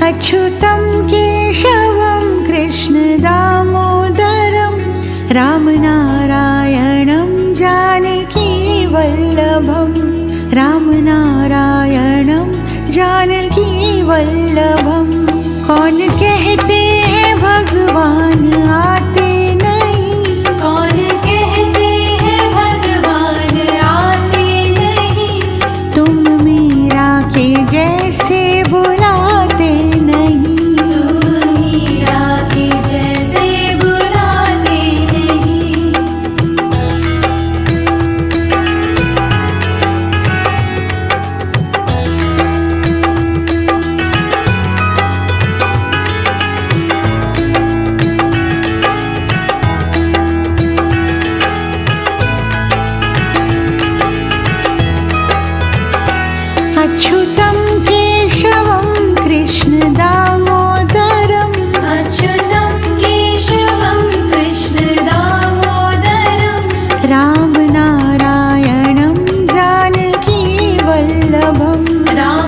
अच्युतं केशवं कृष्णदामोदरं रामनारायणं जानकीवल्लभं रामनारायणं जानकीवल्लभं। कौन कहते हैं भगवान आते नहीं, कौन कहते हैं भगवान आते नहीं, तुम मीरा के जैसे बुलाते नहीं, तुम मीरा के जैसे बुलाते नहीं। अच्युतं केशवं कृष्णदामोदरं अच्युतं केशवं कृष्णदामोदरं रामनारायणं जानकीवल्लभं रामनारायणं